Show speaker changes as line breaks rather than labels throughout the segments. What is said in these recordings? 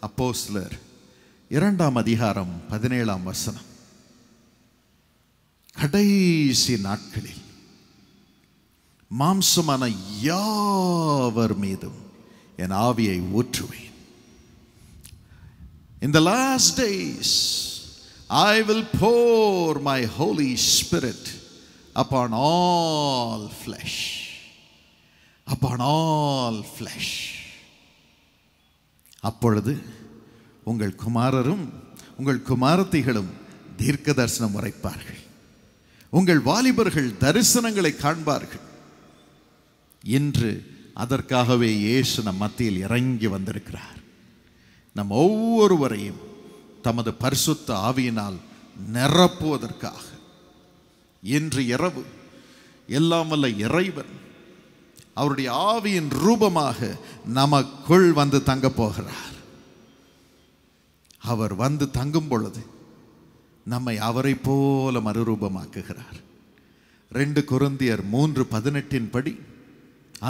அப்போஸ்தலர் 2ஆம் அதிகாரம் 17ஆம் வசனம். கடைசி நாட்களில் மாம்சமான யாவர் மீதும் என் ஆவியை ஊற்றுவேன். In the last days I will pour my Holy Spirit upon all flesh. Upon all flesh. அப்பொழுது உங்கள் குமாரரும் உங்கள் குமாரத்திகளும் தீர்க்க தரிசனம் உரைப்பார்கள். உங்கள் வாலிபர்கள் தரிசனங்களை காண்பார்கள். இன்று அதற்காகவே இயேசு நம் மத்தியில் இறங்கி வந்திருக்கிறார். நம் ஒவ்வொருவரையும் தமது பரிசுத்த ஆவியினால் நிரப்புவதற்காக இன்று இரவு எல்லாம் வல்ல இறைவன் அவருடைய ஆவியின் ரூபமாக நமக்குள் வந்து தங்க போகிறார். அவர் வந்து தங்கும் பொழுது நம்மை அவரை போல மறுரூபமாக்குகிறார். 2 கொரிந்தியர் 3:18 படி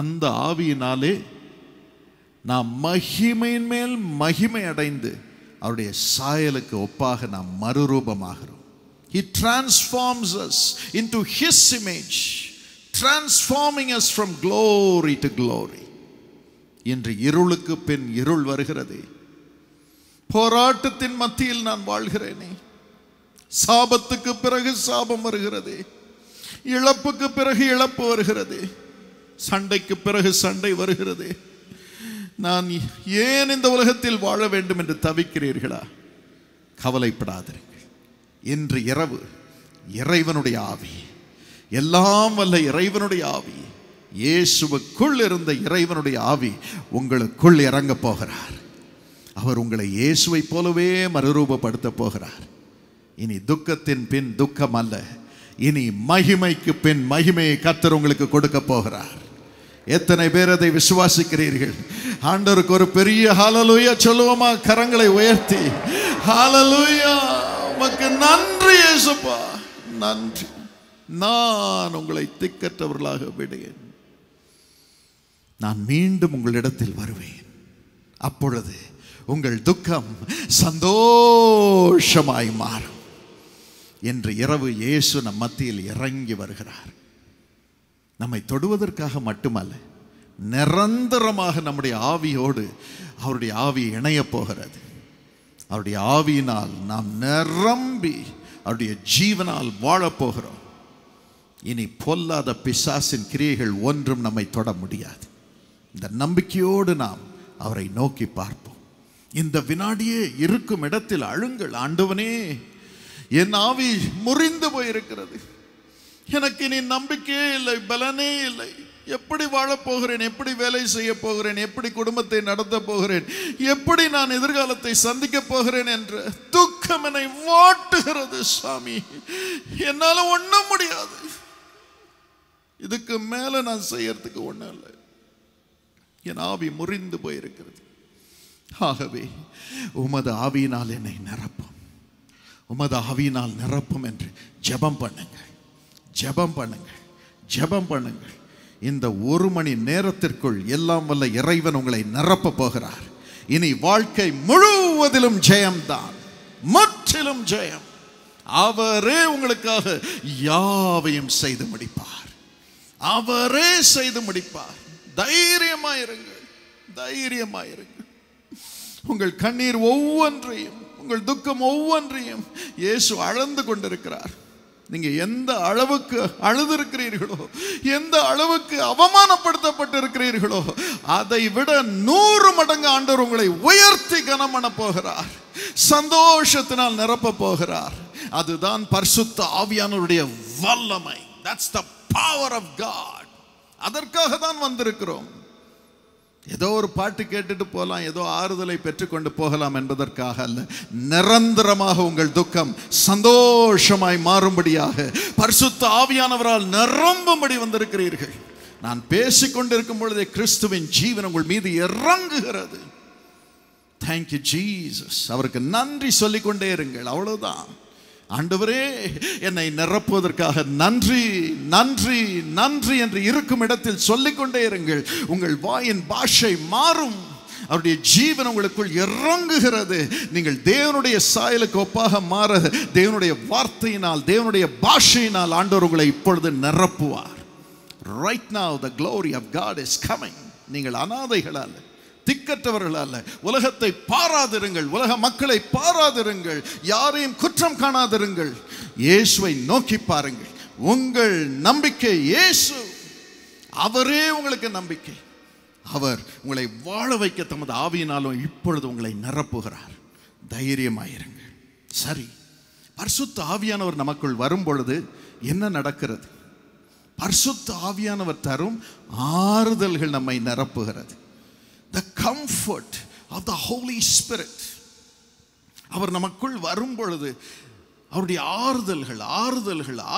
அந்த ஆவியினாலே நாம் மகிமையின் மேல் மகிமை அடைந்து அவருடைய சாயலுக்கு ஒப்பாக நாம் மறுரூபமாகிறோம். He transforms us into his image, transforming us from glory to glory. இன்று இருளுக்கு பின் இருள் வருகிறது. போராட்டத்தின் மத்தியில் நான் வாழ்கிறேனே. சாபத்துக்கு பிறகு சாபம் வருகிறது. இழப்புக்கு பிறகு இழப்பு வருகிறது. சண்டைக்கு பிறகு சண்டை வருகிறது. நான் ஏன் இந்த உலகத்தில் வாழ வேண்டும் என்று தவிக்கிறீர்களா? கவலைப்படாதீர்கள். இன்று இரவு இறைவனுடைய ஆவி, எல்லாம் வல்ல இறைவனுடைய ஆவி, இயேசுவுக்குள் இருந்த இறைவனுடைய ஆவி உங்களுக்குள் இறங்க போகிறார். அவர் உங்களை இயேசுவை போலவே மறுரூபப்படுத்த போகிறார். இனி துக்கத்தின் பின் துக்கம் அல்ல, இனி மகிமைக்கு பின் மகிமையை கர்த்தர் உங்களுக்கு கொடுக்க போகிறார். எத்தனை பேர் அதை விசுவாசிக்கிறீர்கள்? ஆண்டவருக்கு ஒரு பெரிய ஹalleluya சொல்லுவோமா? கரங்களை உயர்த்தி ஹalleluya, உமக்கு நன்றி இயேசுப்பா, நன்றி. நான் உங்களை திக்கற்றவர்களாக விடுவேன். நான் மீண்டும் உங்களிடத்தில் வருவேன். அப்பொழுது உங்கள் துக்கம் சந்தோஷமாய் மாறும். இன்று இரவு இயேசு நம் மத்தியில் இறங்கி வருகிறார். நம்மை தொடுவதற்காக மட்டுமல்ல, நிரந்தரமாக நம்முடைய ஆவியோடு அவருடைய ஆவி இணைய போகிறது. அவருடைய ஆவியினால் நாம் நிரம்பி அவருடைய ஜீவனால் வாழப்போகிறோம். இனி பொல்லாத பிசாசின் கிரியைகள் ஒன்றும் நம்மை தொட முடியாது. இந்த நம்பிக்கையோடு நாம் அவரை நோக்கி பார்ப்போம். இந்த வினாடியே இருக்கும் இடத்தில் அழுங்கள், ஆண்டவனே என் ஆவி முறிந்து போயிருக்கிறது, எனக்கு இனி நம்பிக்கையே இல்லை, பலனே இல்லை, எப்படி வாழப்போகிறேன், எப்படி வேலை செய்ய போகிறேன், எப்படி குடும்பத்தை நடத்த போகிறேன், எப்படி நான் எதிர்காலத்தை சந்திக்க போகிறேன் என்ற துக்கம் என்னை வாட்டுகிறது. சாமி, என்னால ஒண்ணும் முடியாது, இதுக்கு மேல நான் செய்யறதுக்கு ஒண்ணும் இல்லை, என் ஆவி முறிந்து போயிருக்கிறது. ஆகவே உமது ஆவியினால் என்னை நிரப்பும், உமது ஆவியினால் நிரப்பும் என்று ஜெபம் பண்ணுங்கள், ஜெபம் பண்ணுங்கள், ஜெபம் பண்ணுங்கள். இந்த 1 மணி நேரத்திற்குள் எல்லாம் வல்ல இறைவன் உங்களை நிரப்ப போகிறார். இனி வாழ்க்கை முழுவதிலும் ஜெயம்தான், முற்றிலும் ஜெயம். அவரே உங்களுக்காக யாவையும் செய்து முடிப்பார், அவரே செய்து முடிப்பார். தைரியமாயிருங்கள், தைரியமாயிருங்கள். உங்கள் கண்ணீர் ஒவ்வொன்றையும், உங்கள் துக்கம் ஒவ்வொன்றையும் இயேசு அளந்து கொண்டிருக்கிறார். நீங்க எந்த அளவுக்கு அழுதிருக்கிறீர்களோ, எந்த அளவுக்கு அவமானப்படுத்தப்பட்டு இருக்கிறீர்களோ, அதை விட 100 மடங்கு ஆண்டவர் உங்களை உயர்த்தி கனம் பண்ண போகிறார், சந்தோஷத்தினால் நிரப்ப போகிறார். அதுதான் பரிசுத்த ஆவியானவருடைய வல்லமை. That's the power of God. அதற்காக தான் வந்திருக்கிறோம். ஏதோ ஒரு பாட்டு கேட்டுட்டு போகலாம், ஏதோ ஆறுதலை பெற்றுக்கொண்டு போகலாம் என்பதற்காக அல்ல. நிரந்தரமாக உங்கள் துக்கம் சந்தோஷமாய் மாறும்படியாக பரிசுத்த ஆவியானவரால் நிரம்பும்படி வந்திருக்கிறீர்கள். நான் பேசிக்கொண்டிருக்கும் பொழுதே கிறிஸ்துவின் ஜீவன் உங்கள் மீது இறங்குகிறது. Thank you Jesus. அவருக்கு நன்றி சொல்லிக்கொண்டே இருங்கள். அவ்வளவுதான். ஆண்டவரே, என்னை நிரப்புவதற்காக நன்றி, நன்றி, நன்றி என்று இருக்கும் இடத்தில் சொல்லிக்கொண்டே இருங்கள். உங்கள் வாயின் பாஷை மாறும், அவருடைய ஜீவன் உங்களுக்குள் இறங்குகிறது. நீங்கள் தேவனுடைய சாயலுக்கு ஒப்பாக மாற தேவனுடைய வார்த்தையினால், தேவனுடைய பாஷையினால் ஆண்டவர் உங்களை இப்பொழுது நிரப்புவார். Right now the glory of God is coming. நீங்கள் அனாதைகள் அல்ல, திக்கற்றவர்கள் அல்ல. உலகத்தை பாராதிருங்கள், உலக மக்களை பாராதிருங்கள், யாரையும் குற்றம் காணாதிருங்கள். இயேசுவை நோக்கி பாருங்கள். உங்கள் நம்பிக்கை இயேசு, அவரே உங்களுக்கு நம்பிக்கை. அவர் உங்களை வாழ வைக்க தமது ஆவியினாலும் இப்பொழுது உங்களை நிரப்புகிறார். தைரியமாயிருங்கள். சரி, பரிசுத்த ஆவியானவர் நமக்குள் வரும் பொழுது என்ன நடக்கிறது? பரிசுத்த ஆவியானவர் தரும் ஆறுதல்கள் நம்மை நிரப்புகிறது. The comfort of the Holy Spirit. அவர் நமக்குள் வரும் பொழுது அவருடைய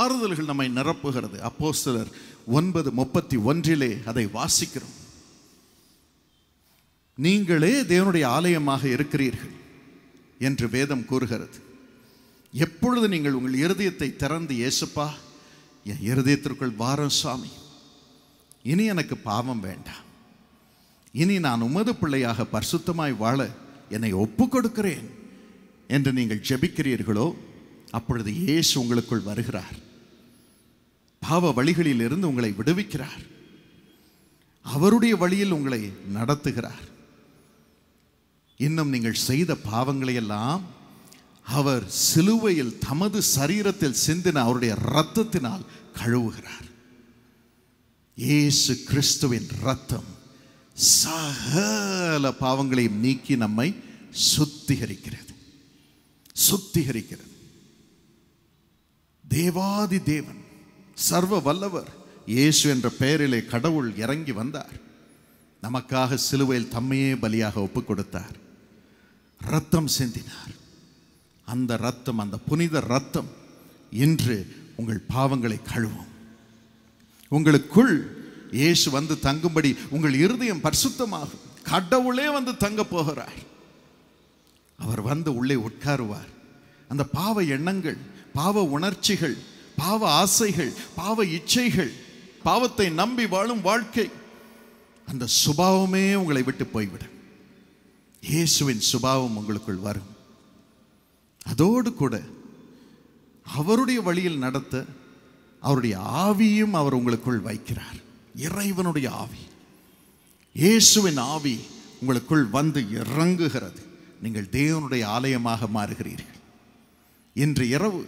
ஆறுதல்கள் நம்மை நிரப்புகிறது. அப்போஸ்தலர் 9:31 அதை வாசிக்கிறோம். நீங்களே தேவனுடைய ஆலயமாக இருக்கிறீர்கள் என்று வேதம் கூறுகிறது. எப்பொழுது நீங்கள் உங்கள் இருதயத்தை திறந்து, இயேசுப்பா என் இருதயத்திற்குள் வாரும் சாமி, இனி எனக்கு பாவம் வேண்டாம், இனி நான் உமது பிள்ளையாக பரிசுத்தமாய் வாழ என்னை ஒப்பு கொடுக்கிறேன் என்று நீங்கள் ஜெபிக்கிறீர்களோ, அப்பொழுது இயேசு உங்களுக்குள் வருகிறார். பாவ வழிகளில் இருந்து உங்களை விடுவிக்கிறார். அவருடைய வழியில் உங்களை நடத்துகிறார். இன்னும் நீங்கள் செய்த பாவங்களை எல்லாம் அவர் சிலுவையில் தமது சரீரத்தில் சிந்தின அவருடைய இரத்தத்தினால் கழுவுகிறார். இயேசு கிறிஸ்துவின் இரத்தம் சகல பாவங்களையும் நீக்கி நம்மை சுத்திகரிக்கிறது. தேவாதி தேவன், சர்வ வல்லவர் இயேசு என்ற பெயரிலே கடவுள் இறங்கி வந்தார். நமக்காக சிலுவையில் தம்மையே பலியாக ஒப்பு கொடுத்தார். இரத்தம் சிந்தினார். அந்த இரத்தம், அந்த புனித இரத்தம் இன்று உங்கள் பாவங்களை கழுவும். உங்களுக்குள் இயேசு வந்து தங்கும்படி உங்கள் இருதயம் பரிசுத்தமாகும். கடவுளே வந்து தங்க போகிறார். அவர் வந்து உள்ளே உட்காருவார். அந்த பாவ எண்ணங்கள், பாவ உணர்ச்சிகள், பாவ ஆசைகள், பாவ இச்சைகள், பாவத்தை நம்பி வாழும் வாழ்க்கை, அந்த சுபாவமே உங்களை விட்டு போய்விடும். இயேசுவின் சுபாவம் உங்களுக்குள் வரும். அதோடு கூட அவருடைய வழியில் நடத்த அவருடைய ஆவியும் அவர் உங்களுக்குள் வைக்கிறார். இறைவனுடைய ஆவி, இயேசுவின் ஆவி உங்களுக்குள் வந்து இறங்குகிறது. நீங்கள் தேவனுடைய ஆலயமாக மாறுகிறீர்கள். இன்று இரவு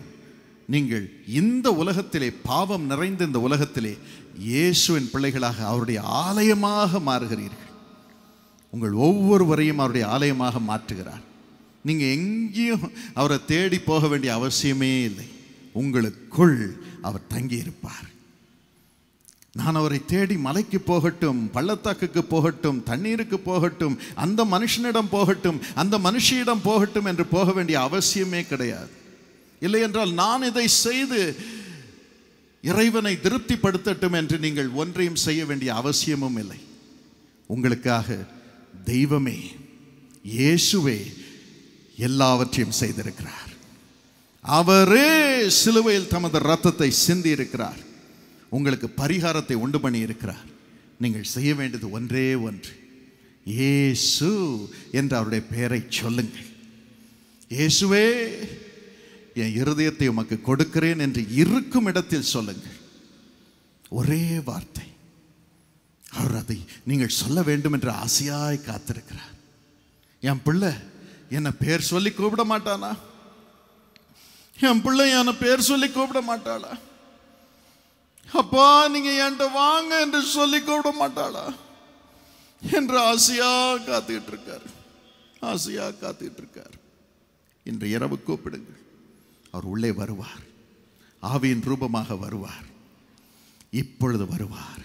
நீங்கள் இந்த உலகத்திலே, பாவம் நிறைந்த இந்த உலகத்திலே இயேசுவின் பிள்ளைகளாக அவருடைய ஆலயமாக மாறுகிறீர்கள். உங்கள் ஒவ்வொருவரையும் அவருடைய ஆலயமாக மாற்றுகிறார். நீங்கள் எங்கேயும் அவரை தேடி போக வேண்டிய அவசியமே இல்லை. உங்களுக்குள் அவர் தங்கியிருப்பார். நான் அவரை தேடி மலைக்கு போகட்டும், பள்ளத்தாக்குக்கு போகட்டும், தண்ணீருக்கு போகட்டும், அந்த மனுஷனிடம் போகட்டும், அந்த மனுஷியிடம் போகட்டும் என்று போக வேண்டிய அவசியமே கிடையாது. இல்லை என்றால் நான் இதை செய்து இறைவனை திருப்திப்படுத்தட்டும் என்று நீங்கள் ஒன்றையும் செய்ய வேண்டிய அவசியமும் இல்லை. உங்களுக்காக தெய்வமே, இயேசுவே எல்லாவற்றையும் செய்திருக்கிறார். அவரே சிலுவையில் தமது இரத்தத்தை சிந்தி இருக்கிறார். உங்களுக்கு பரிகாரத்தை உண்டு பண்ணி இருக்கிறார். நீங்கள் செய்ய வேண்டியது ஒன்றே ஒன்று, இயேசு என்ற அவருடைய பெயரை சொல்லுங்கள். இயேசுவே, என் இருதயத்தை உமக்கு கொடுக்கிறேன் என்று இருக்கும் இடத்தில் சொல்லுங்கள். ஒரே வார்த்தை. அவர் அதை நீங்கள் சொல்ல வேண்டும் என்று ஆசையாய் காத்திருக்கிறார். என் பிள்ளை என்ன பேர் சொல்லி கூப்பிட மாட்டானா? என் பிள்ளை என்ன பேர் சொல்லி கூப்பிட மாட்டாளா? அப்பா நீங்க என்கிட்ட வாங்க என்று சொல்லி கூப்பிட மாட்டாளா என்று ஆசையா காத்துக்கிட்டு இருக்கார். ஆசையா காத்துக்கிட்டு இருக்கார். இன்று இரவு கூப்பிடுங்கள். அவர் உள்ளே வருவார். ஆவியின் ரூபமாக வருவார். இப்பொழுது வருவார்.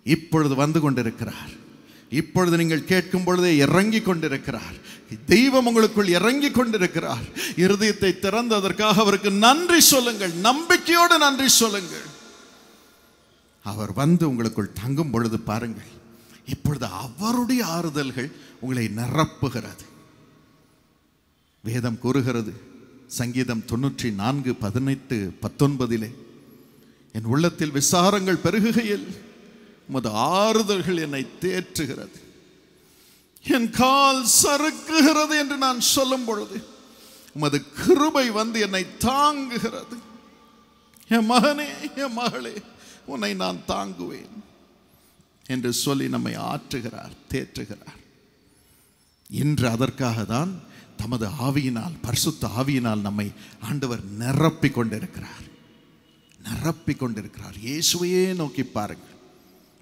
இப்பொழுது வந்து கொண்டிருக்கிறார். இப்பொழுது நீங்கள் கேட்கும் பொழுதே இறங்கி கொண்டிருக்கிறார். தெய்வம் உங்களுக்குள் இறங்கி கொண்டிருக்கிறார். இருதயத்தை திறந்து அதற்காக அவருக்கு நன்றி சொல்லுங்கள். நம்பிக்கையோடு நன்றி சொல்லுங்கள். அவர் வந்து உங்களுக்குள் தங்கும் பொழுது பாருங்கள், இப்பொழுது அவருடைய ஆறுதல்கள் உங்களை நிரப்புகிறது. வேதம் கூறுகிறது, சங்கீதம் 94:18-19, என் உள்ளத்தில் விசாரங்கள் பெருகுகையில் உமது ஆறுதல்கள் என்னை தேற்றுகிறது. என் கால் சறுக்குகிறது என்று நான் சொல்லும் பொழுது உமது கிருபை வந்து என்னை தாங்குகிறது. என் மகனே, என் மகளே, உன்னை நான் தாங்குவேன் என்று சொல்லி நம்மை ஆற்றுகிறார், தேற்றுகிறார். இன்று அதற்காக தான் தமது ஆவியினால், பரிசுத்த ஆவியினால் நம்மை ஆண்டவர் நிரப்பிக் கொண்டிருக்கிறார். நிரப்பிக் கொண்டிருக்கிறார். இயேசுவையே நோக்கி பாருங்கள்.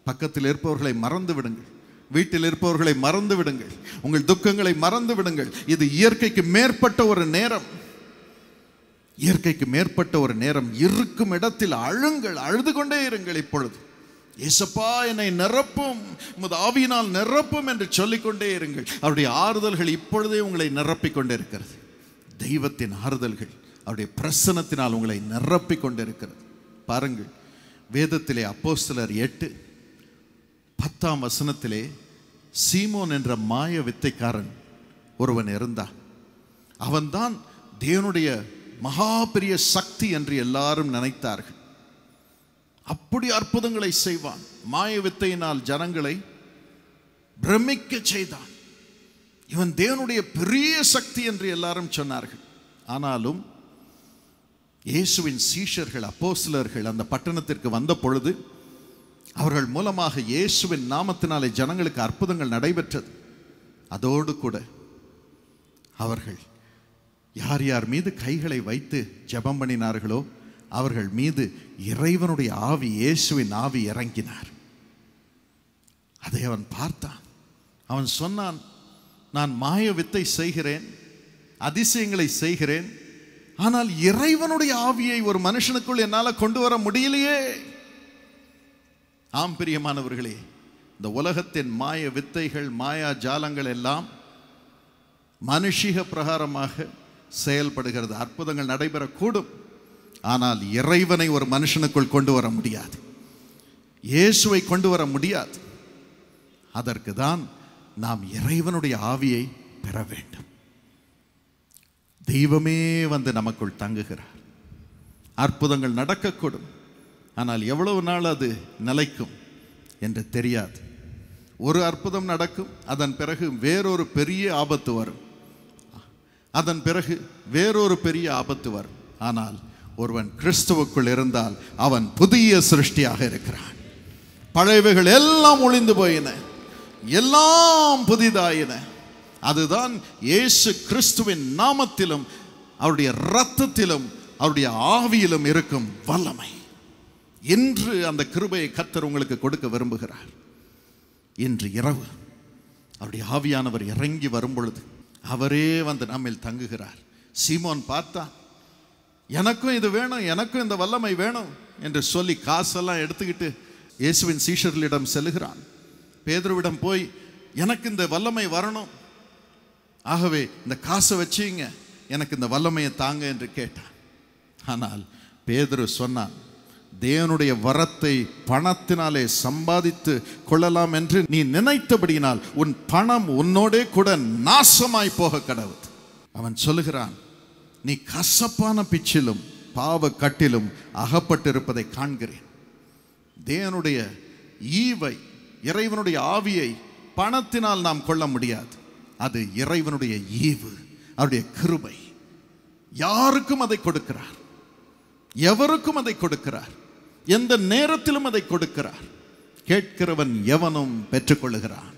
பக்கத்தில் இருப்பவர்களை மறந்து விடுங்கள். வீட்டில் இருப்பவர்களை மறந்து விடுங்கள். உங்கள் துக்கங்களை மறந்து விடுங்கள். இது இயற்கைக்கு மேற்பட்ட ஒரு நேரம். இயற்கைக்கு மேற்பட்ட ஒரு நேரம். இருக்கும் இடத்தில் அழுங்கள், அழுது கொண்டே இருங்கள். இப்பொழுது இயேசப்பா என்னை நிரப்பும், உமது ஆவியினால் நிரப்பும் என்று சொல்லிக்கொண்டே இருங்கள். அவருடைய ஆறுதல்கள் இப்பொழுதே உங்களை நிரப்பிக் கொண்டே இருக்கிறது. தெய்வத்தின் ஆறுதல்கள் அவருடைய பிரசன்னத்தினால் உங்களை நிரப்பிக் கொண்டே இருக்கிறது. பாருங்கள், வேதத்திலே அப்போஸ்தலர் 8:10 சீமோன் என்ற மாய வித்தைக்காரன் ஒருவன் இருந்தான். அவன்தான் தேவனுடைய மகா பெரிய சக்தி என்று எல்லாரும் நினைத்தார்கள். அப்படி அற்புதங்களை செய்வான். மாய வித்தையினால் ஜனங்களை பிரமிக்க செய்தான். இவன் தேவனுடைய பெரிய சக்தி என்று எல்லாரும் சொன்னார்கள். ஆனாலும் இயேசுவின் சீஷர்கள், அப்போஸ்தலர்கள் அந்த பட்டணத்திற்கு வந்த பொழுது அவர்கள் மூலமாக இயேசுவின் நாமத்தினாலே ஜனங்களுக்கு அற்புதங்கள் நடைபெற்றது. அதோடு கூட அவர்கள் யார் யார் மீது கைகளை வைத்து ஜெபம் பண்ணினார்களோ அவர்கள் மீது இறைவனுடைய ஆவி, இயேசுவின் ஆவி இறங்கினார். அதை அவன் பார்த்தான். அவன் சொன்னான், நான் மாய வித்தை செய்கிறேன், அதிசயங்களை செய்கிறேன், ஆனால் இறைவனுடைய ஆவியை ஒரு மனுஷனுக்குள் என்னால் கொண்டு வர முடியலையே. ஆம் பிரியமானவர்களே, இந்த உலகத்தின் மாய வித்தைகள், மாயா ஜாலங்கள் எல்லாம் மனுஷிக பிரகாரமாக செயல்படுகிறது. அற்புதங்கள் நடைபெறக்கூடும், ஆனால் இறைவனை ஒரு மனுஷனுக்குள் கொண்டு வர முடியாது. இயேசுவை கொண்டு வர முடியாது. அதற்கு தான் நாம் இறைவனுடைய ஆவியை பெற வேண்டும். தெய்வமே வந்து நமக்குள் தங்குகிறார். அற்புதங்கள் நடக்கக்கூடும், ஆனால் எவ்வளவு நாள் அது நிலைக்கும் என்று தெரியாது. ஒரு அற்புதம் நடக்கும், அதன் பிறகு வேறொரு பெரிய ஆபத்து வரும், அதன் பிறகு வேறொரு பெரிய ஆபத்து வரும். ஆனால் ஒருவன் கிறிஸ்துவுக்குள் இருந்தால் அவன் புதிய சிருஷ்டியாக இருக்கிறான். பழையவைகள் எல்லாம் ஒளிந்து போயின, எல்லாம் புதிதாயின. அதுதான் இயேசு கிறிஸ்துவின் நாமத்திலும் அவருடைய இரத்தத்திலும் அவருடைய ஆவியிலும் இருக்கும் வல்லமை. இன்று அந்த கிருபையை கர்த்தர் உங்களுக்கு கொடுக்க விரும்புகிறார். இன்று இரவு அவருடைய ஆவியானவர் இறங்கி வரும் பொழுது அவரே வந்து நம்மில் தங்குகிறார். சீமோன் பார்த்தான், எனக்கும் இது வேணும், எனக்கும் இந்த வல்லமை வேணும் என்று சொல்லி காசெல்லாம் எடுத்துக்கிட்டு இயேசுவின் சீஷர்களிடம் செல்லுகிறான். பேதுருவிடம் போய், எனக்கு இந்த வல்லமை வரணும், ஆகவே இந்த காசை வச்சுங்க, எனக்கு இந்த வல்லமையை தாங்க என்று கேட்டான். ஆனால் பேதுரு சொன்னான், தேவனுடைய வரத்தை பணத்தினாலே சம்பாதித்து கொள்ளலாம் என்று நீ நினைத்தபடியினால் உன் பணம் உன்னோடே கூட நாசமாய் போக கடவுது. அவன் சொல்லுகிறான், நீ கசப்பான பிச்சிலும் பாவ கட்டிலும் அகப்பட்டிருப்பதை காண்கிறேன். தேவனுடைய ஈவை, இறைவனுடைய ஆவியை பணத்தினால் நாம் கொள்ள முடியாது. அது இறைவனுடைய ஈவு, அவருடைய கிருபை. யாருக்கும் அதை கொடுக்கிறார், எவருக்கும் அதை கொடுக்கிறார், எந்த நேரத்திலும் அதை கொடுக்கிறார். கேட்கிறவன் எவனும் பெற்றுக்கொள்ளுகிறான்.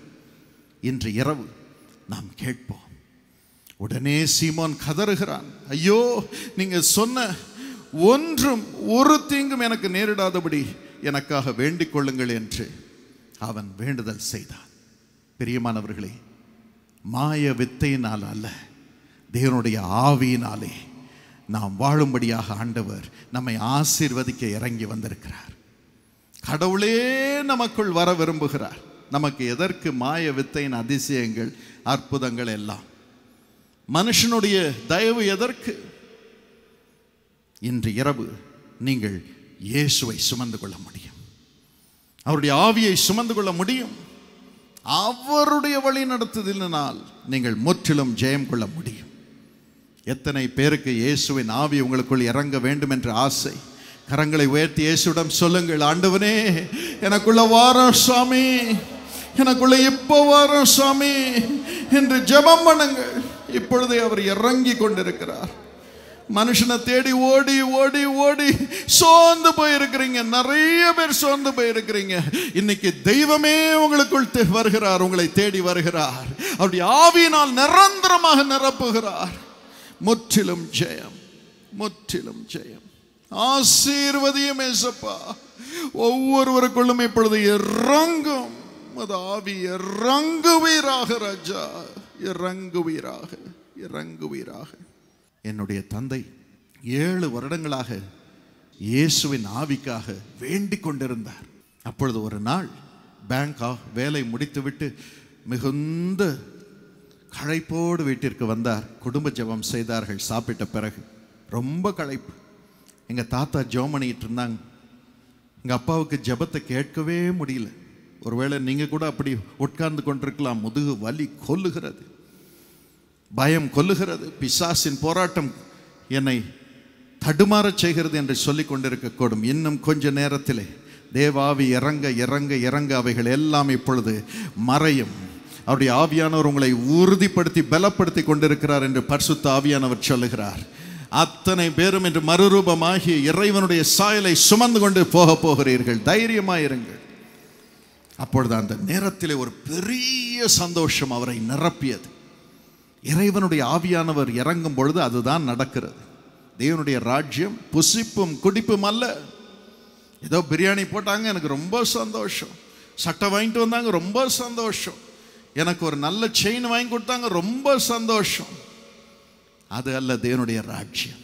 இன்று இரவு நாம் கேட்போம். உடனே சீமோன் கதறுகிறான், ஐயோ, நீங்க சொன்ன ஒன்றும் ஒரு தீங்கும் எனக்கு நேரிடாதபடி எனக்காக வேண்டிக் கொள்ளுங்கள் என்று அவன் வேண்டுதல் செய்தான். பிரியமானவர்களே, மாய வித்தையினால் அல்ல, தேவனுடைய ஆவியினாலே நாம் வாழும்படியாக ஆண்டவர் நம்மை ஆசீர்வதிக்க இறங்கி வந்திருக்கிறார். கடவுளே நமக்குள் வர விரும்புகிறார். நமக்கு எதற்கு மாய வித்தையின் அதிசயங்கள், அற்புதங்கள் எல்லாம்? மனுஷனுடைய தயவு எதற்கு? இன்று இரவு நீங்கள் இயேசுவை சுமந்து கொள்ள முடியும், அவருடைய ஆவியை சுமந்து கொள்ள முடியும். அவருடைய வழி நடத்துதலினால் நீங்கள் முற்றிலும் ஜெயம் கொள்ள முடியும். எத்தனை பேருக்கு இயேசுவின் ஆவி உங்களுக்குள் இறங்க வேண்டும் என்ற ஆசை? கரங்களை உயர்த்தி இயேசுவிடம் சொல்லுங்கள், ஆண்டவனே, எனக்குள்ள வாரம் சுவாமி, எனக்குள்ள இப்போ வரும் சாமி என்று ஜெபம் பண்ணுங்கள். இப்பொழுதே அவர் இறங்கி கொண்டிருக்கிறார். மனுஷனை தேடி ஓடி ஓடி ஓடி சோர்ந்து போயிருக்கிறீங்க. நிறைய பேர் சோர்ந்து போயிருக்கிறீங்க. இன்னைக்கு தெய்வமே உங்களுக்குள் வருகிறார், உங்களை தேடி வருகிறார். அவருடைய ஆவியினால் நிரந்தரமாக நிரப்புகிறார். முற்றிலும் ஜெயம், முற்றிலும் ஜெயம். ஆசீர்வதியும் ஏசப்பா. ஒவ்வொருவருக்குள்ளும் இப்பொழுது இறங்கும் அது ஆவி. இறங்குவீராக ராஜா, இறங்குவீராக, இறங்குவீராக. என்னுடைய தந்தை 7 வருடங்களாக இயேசுவின் ஆவிக்காக வேண்டிக் கொண்டிருந்தார். அப்பொழுது ஒரு நாள் பேங்க் வேலை முடித்துவிட்டு மிகுந்த களைப்போடு வீட்டிற்கு வந்தார். குடும்ப ஜெபம் செய்தார்கள். சாப்பிட்ட பிறகு ரொம்ப களைப்பு. எங்கள் தாத்தா ஜெபம் பண்ணிட்டு இருந்தாங்க. எங்கள் அப்பாவுக்கு ஜெபத்தை கேட்கவே முடியல. ஒருவேளை நீங்கள் கூட அப்படி உட்கார்ந்து கொண்டிருக்கலாம். முதுகு வலி கொல்லுகிறது, பயம் கொல்லுகிறது, பிசாசின் போராட்டம் என்னை தடுமாறச் செய்கிறது என்று சொல்லி கொண்டிருக்கக்கூடும். இன்னும் கொஞ்ச நேரத்திலே தேவாவி இறங்க இறங்க இறங்க அவைகள் எல்லாம் இப்பொழுது மறையும். அவருடைய ஆவியானவர் உங்களை உறுதிப்படுத்தி பலப்படுத்தி கொண்டிருக்கிறார் என்று பரிசுத்த ஆவியானவர் சொல்லுகிறார். அத்தனை பேரும் என்று மறுரூபமாகி இறைவனுடைய சாயலை சுமந்து கொண்டு போக போகிறீர்கள். தைரியமாயிருங்கள். அப்பொழுது அந்த நேரத்திலே ஒரு பெரிய சந்தோஷம் அவரை நிரப்பியது. இறைவனுடைய ஆவியானவர் இறங்கும் பொழுது அதுதான் நடக்கிறது. தேவனுடைய ராஜ்யம் புசிப்பும் குடிப்பும் அல்ல. ஏதோ பிரியாணி போட்டாங்க, எனக்கு ரொம்ப சந்தோஷம். சட்டை வாங்கிட்டு வந்தாங்க, ரொம்ப சந்தோஷம். எனக்கு ஒரு நல்ல செயின் வாங்கி கொடுத்தாங்க, ரொம்ப சந்தோஷம். அது அல்ல தேவனுடைய ராஜ்யம்.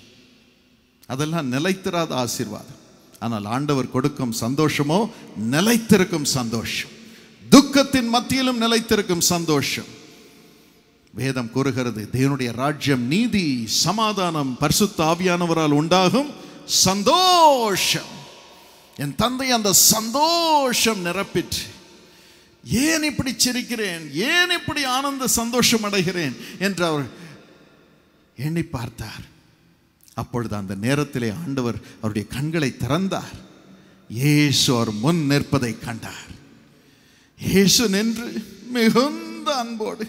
அதெல்லாம் நிலைத்திராத ஆசீர்வாதம். ஆனால் ஆண்டவர் கொடுக்கும் சந்தோஷமோ நிலைத்திருக்கும் சந்தோஷம். துக்கத்தின் மத்தியிலும் நிலைத்திருக்கும் சந்தோஷம். வேதம் கூறுகிறது, தேவனுடைய ராஜ்யம் நீதி, சமாதானம், பரிசுத்த ஆவியானவரால் உண்டாகும் சந்தோஷம். என் தந்தை அந்த சந்தோஷம் நிரப்பிற்று. ஏன் இப்படி சிரிக்கிறேன், ஏன் இப்படி ஆனந்த சந்தோஷம் அடைகிறேன் என்று அவர் எண்ணி பார்த்தார். அப்பொழுது அந்த நேரத்திலே ஆண்டவர் அவருடைய கண்களை திறந்தார். இயேசு அவர் முன் நிற்பதை கண்டார். இயேசு நின்று மிகுந்த அன்போடு,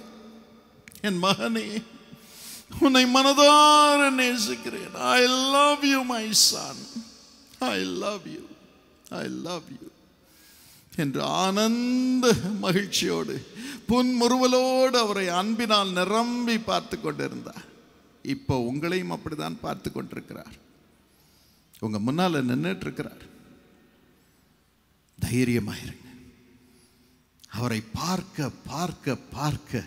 என் மகனே, உன்னை மனதார நேசிக்கிறேன். I love you my son, I love you, I love you என்று ஆனந்த மகிழ்ச்சியோடு புன்முறுவலோடு அவரை அன்பினால் நிரம்பி பார்த்து கொண்டிருந்தார். இப்போ உங்களையும் அப்படிதான் பார்த்து கொண்டிருக்கிறார். உங்க முன்னால நின்றுட்டு இருக்கிறார். தைரியமாயிருங்க. அவரை பார்க்க பார்க்க பார்க்க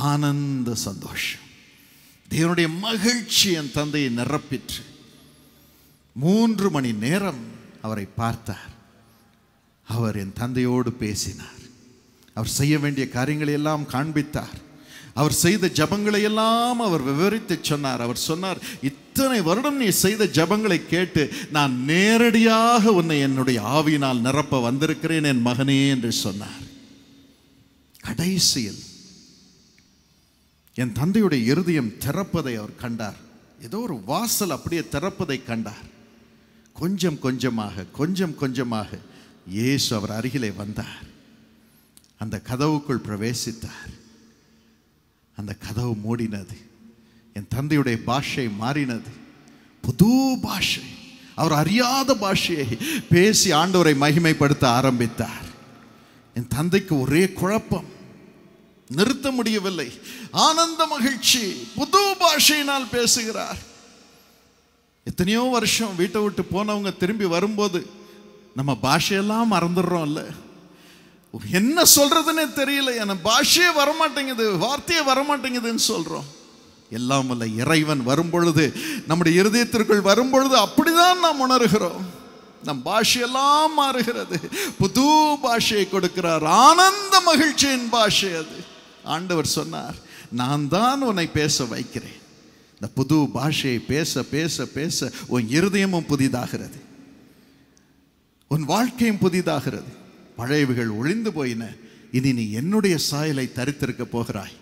ஆனந்த சந்தோஷம், தேவனுடைய மகிழ்ச்சி என் தந்தையை நிரப்பிற்று. 3 மணி நேரம் அவரை பார்த்தார். அவர் என் தந்தையோடு பேசினார். அவர் செய்ய வேண்டிய காரியங்களை எல்லாம் காண்பித்தார். அவர் செய்த ஜபங்களை எல்லாம் அவர் விவரித்து சொன்னார். அவர் சொன்னார், இத்தனை வருடம் நீ செய்த ஜபங்களை கேட்டு நான் நேரடியாக உன்னை என்னுடைய ஆவியினால் நிரப்ப வந்திருக்கிறேன் என் மகனே என்று சொன்னார். கடைசியில் என் தந்தையுடைய இருதயம் திறப்பதை அவர் கண்டார். ஏதோ ஒரு வாசல் அப்படியே திறப்பதை கண்டார். கொஞ்சம் கொஞ்சமாக கொஞ்சம் கொஞ்சமாக இயேசு அவர் அருகிலே வந்தார். அந்த கதவுக்குள் பிரவேசித்தார். அந்த கதவு மூடினது. என் தந்தையுடைய பாஷை மாறினது. புது பாஷை, அவர் அறியாத பாஷையை பேசி ஆண்டவரை மகிமைப்படுத்த ஆரம்பித்தார். என் தந்தைக்கு ஒரே குழப்பம், நிறுத்த முடியவில்லை. ஆனந்த மகிழ்ச்சி, புது பாஷையினால் பேசுகிறார். எத்தனையோ வருஷம் வீட்டை விட்டு போனவங்க திரும்பி வரும்போது நம்ம பாஷையெல்லாம் மறந்துடுறோம்ல. என்ன சொல்றதுன்னே தெரியல, எனக்கு பாஷையே வரமாட்டேங்குது, வார்த்தையே வரமாட்டேங்குதுன்னு சொல்றோம். எல்லாம் வல்ல இறைவன் வரும்பொழுது, நம்முடைய இருதயத்திற்குள் வரும்பொழுது அப்படிதான் நாம் உணர்கிறோம். நம் பாஷையெல்லாம் மாறுகிறது. புது பாஷையை கொடுக்கிறார். ஆனந்த மகிழ்ச்சியின் பாஷை அது. ஆண்டவர் சொன்னார், நான் தான் உன்னை பேச வைக்கிறேன். இந்த புது பாஷையை பேச பேச பேச உன் இருதயமும் புதிதாகிறது, உன் வாழ்க்கையும் புதிதாகிறது. பழையவைகள் ஒழிந்து போயின, இனி நீ என்னுடைய சாயலை தரித்திருக்க போகிறாய்.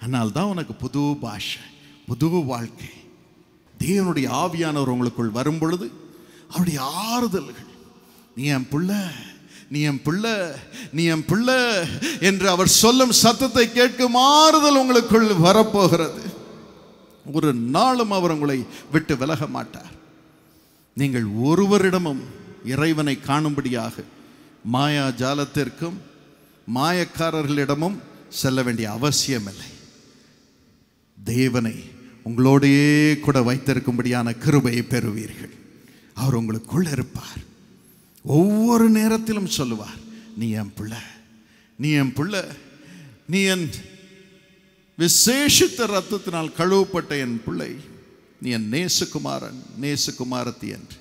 ஆனால் தான் உனக்கு புது பாஷை, புது வாழ்க்கை. தேவனுடைய ஆவியானவர் உங்களுக்குள் வரும் பொழுது அவருடைய ஆறுதல்கள், நீ என் புள்ள, நீ என் பிள்ளை, நீ என் பிள்ளை என்று அவர் சொல்லும் சத்தத்தை கேட்கும் ஆறுதல் உங்களுக்குள் வரப்போகிறது. ஒரு நாளும் அவர் உங்களை விட்டு விலக மாட்டார். நீங்கள் ஒருவரிடமும் இறைவனை காணும்படியாக மாயா ஜாலத்திற்கும் மாயக்காரர்களிடமும் செல்ல வேண்டிய அவசியமில்லை. தேவனை உங்களோடையே கூட வைத்திருக்கும்படியான கிருபையை பெறுவீர்கள். அவர் உங்களுக்குள்ள இருப்பார். ஒவ்வொரு நேரத்திலும் சொல்லுவார், நீ என் பிள்ளை, நீ என் பிள்ளை, நீ என் விசேஷித்த ரத்தத்தினால் கழுவப்பட்ட என் பிள்ளை, நீ என் நேசகுமாரன், நேசகுமாரத்தி என்று